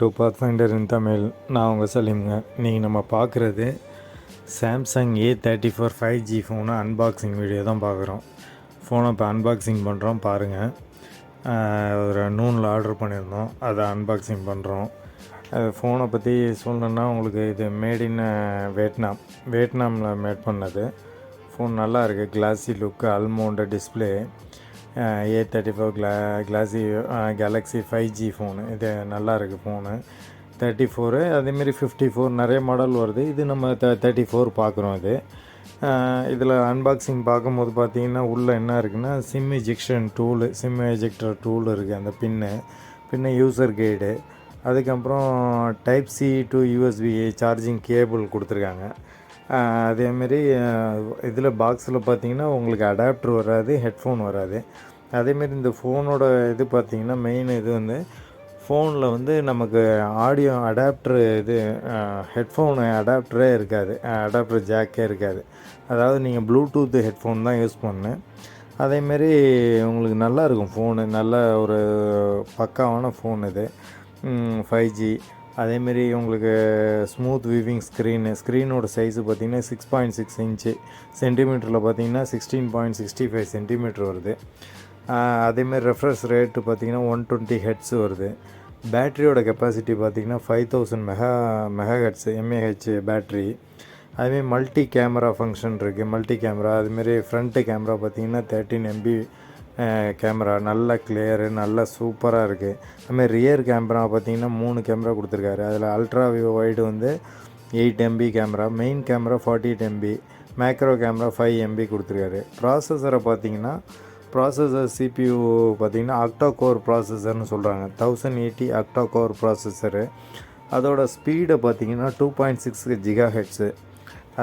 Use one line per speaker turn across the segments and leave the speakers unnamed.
To Pathfinder இன் தமிழ். நான் உங்கள் சலீமுங்க. நீங்கள் நம்ம பார்க்குறது சாம்சங் A34 5G ஃபோனை அன்பாக்சிங் வீடியோ தான் பார்க்குறோம். ஃபோனை இப்போ அன்பாக்சிங் பண்ணுறோம் பாருங்கள். ஒரு நூனில் ஆர்டர் பண்ணியிருந்தோம், அதை அன்பாக்சிங் பண்ணுறோம். ஃபோனை பற்றி சொல்லணுன்னா உங்களுக்கு இது மேட் இன் வியட்நாமில் மேட் பண்ணது. ஃபோன் நல்லா இருக்குது, classy look, almond display. A34 Galaxy 5G phone. இது நல்லா இருக்குது ஃபோனு. 34 அதேமாரி 54 நிறைய மாடல் வருது. இது நம்ம 34 பார்க்குறோம். இதில் அன்பாக்சிங் பார்க்கும்போது பார்த்தீங்கன்னா உள்ளே என்ன இருக்குன்னா சிம் எஜெக்டர் டூல் இருக்குது. அந்த பின்னு யூசர் கைடு, அதுக்கப்புறம் type C to USB charging cable கொடுத்துருக்காங்க. அதேமாரி இதில் பாக்ஸில் பார்த்தீங்கன்னா உங்களுக்கு அடாப்டர் வராது, ஹெட்ஃபோன் வராது. அதேமாரி இந்த ஃபோனோட இது பார்த்திங்கன்னா மெயின் இது வந்து ஃபோனில் வந்து நமக்கு ஆடியோ அடாப்டரு ஹெட்ஃபோனு அடாப்டரே இருக்காது, அடாப்டர் ஜாக்கே இருக்காது. அதாவது நீங்கள் ப்ளூடூத் ஹெட்ஃபோன் தான் யூஸ் பண்ணேன். அதேமாரி உங்களுக்கு நல்லாயிருக்கும் ஃபோனு, நல்ல ஒரு பக்காவான ஃபோன் இது 5G. அதேமாரி உங்களுக்கு ஸ்மூத் வீவிங் ஸ்க்ரீனோட சைஸு பார்த்திங்கன்னா 6.6 இன்ச்சு, சென்டிமீட்டரில் பார்த்திங்கன்னா 16.65 சென்டிமீட்டர் வருது. அதேமாரி ரெஃப்ரெஷ் ரேட்டு பார்த்திங்கன்னா 120 ஹெட்ஸ் வருது. பேட்டரியோட கெப்பாசிட்டி பார்த்திங்கன்னா 5000 மெகாஹெட்ஸ் எம்ஏஹெச் பேட்ரி. அதுமாரி மல்டி கேமரா ஃபங்க்ஷன் இருக்குது. மல்டி கேமரா அதுமாரி ஃப்ரண்ட்டு கேமரா பார்த்திங்கன்னா 13 MB கேமரா, நல்ல கிளியரு, நல்ல சூப்பராக இருக்குது. அதுமாதிரி ரியர் கேமரா பார்த்திங்கன்னா 3 கேமரா கொடுத்துருக்காரு. அதில் அல்ட்ரா வைடு வந்து 8 MB camera, main camera 48 MB, macro camera 5 MB கொடுத்துருக்காரு. ப்ராசஸரை பார்த்திங்கன்னா CPU பார்த்திங்கன்னா அக்டா கோர் ப்ராசஸர்னு சொல்கிறாங்க. 1080 அக்டா கோர் ப்ராசஸரு. அதோட ஸ்பீடை பார்த்திங்கன்னா 2.6 GHz.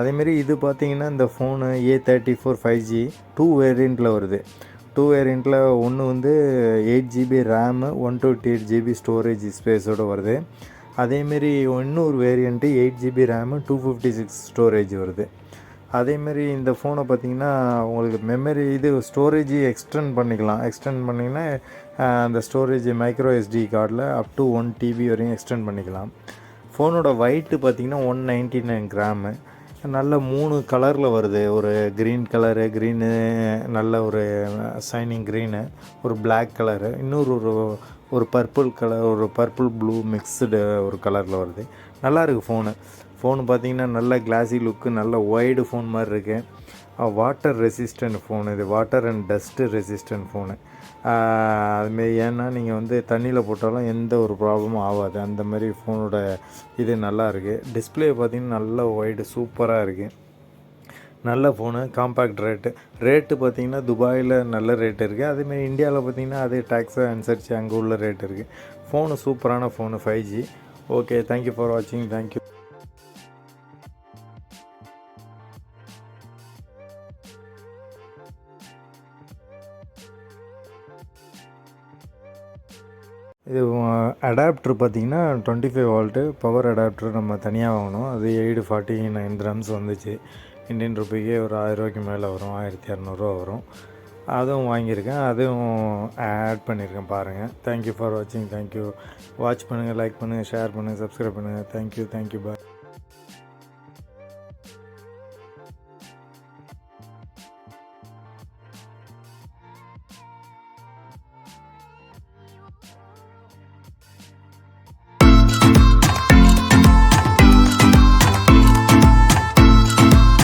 அதேமாரி இது பார்த்திங்கன்னா இந்த ஃபோனு A34 5G 2 வேரியண்ட்டில் வருது. 2 வேரியண்ட்டில் ஒன்று வந்து 8GB ரேமு, 128 GB ஸ்டோரேஜ் ஸ்பேஸோடு வருது. அதேமாரி இன்னொரு வேரியண்ட்டு 8GB ரேமு, 256 ஸ்டோரேஜ் வருது. அதேமாரி இந்த ஃபோனை பார்த்திங்கன்னா உங்களுக்கு மெமரி ஸ்டோரேஜ் எக்ஸ்டெண்ட் பண்ணிங்கன்னா அந்த ஸ்டோரேஜ் மைக்ரோ SD கார்டில் அப் டு 1 TB வரையும் எக்ஸ்டெண்ட் பண்ணிக்கலாம். ஃபோனோட வெயிட்டு பார்த்திங்கன்னா 199 கிராமு. நல்ல 3 கலரில் வருது. ஒரு க்ரீன் நல்ல ஒரு ஷைனிங் க்ரீனு, ஒரு பிளாக் கலரு, இன்னொரு ஒரு பர்பிள் கலர், ஒரு பர்பிள் ப்ளூ மிக்ஸ்டு ஒரு கலரில் வருது. நல்லாயிருக்கு ஃபோனு பார்த்திங்கன்னா நல்ல கிளாஸி லுக்கு, நல்ல ஒய்டு ஃபோன் மாதிரி இருக்குது. வாட்டர் ரெசிஸ்டன்ட் ஃபோன் இது, water and dust resistant phone. அதுமாரி ஏன்னா நீங்கள் வந்து தண்ணியில் போட்டாலும் எந்த ஒரு ப்ராப்ளமும் ஆகாது. அந்த மாதிரி ஃபோனோட இது நல்லா இருக்குது. டிஸ்பிளே பார்த்திங்கன்னா நல்ல ஒய்டு சூப்பராக இருக்குது. நல்ல ஃபோனு, காம்பேக்ட் ரேட்டு பார்த்திங்கன்னா துபாயில் நல்ல ரேட்டு இருக்குது. அதேமாதிரி இந்தியாவில் பார்த்திங்கன்னா அதே டேக்ஸை அனுசரித்து அங்கே உள்ள ரேட் இருக்குது. ஃபோனு சூப்பரான phone 5G. Okay, thank you for வாட்சிங். தேங்க்யூ. இது அடாப்டர் பார்த்திங்கன்னா 25 வோல்ட்டு பவர் அடாப்டர் நம்ம தனியாக வாங்கணும். அது 849 கிராம்ஸ் வந்துச்சு. இந்தியன் ருப்பிக்கு ஒரு 1000 ரூபாய்க்கு மேலே வரும், 1200 வரும். அதுவும் வாங்கியிருக்கேன், அதுவும் ஆட் பண்ணியிருக்கேன் பாருங்கள். தேங்க்யூ ஃபார் வாட்சிங். தேங்க்யூ. வாட்ச் பண்ணுங்கள், லைக் பண்ணுங்கள், ஷேர் பண்ணுங்கள், சப்ஸ்கிரைப் பண்ணுங்கள். தேங்க்யூ. பாய்.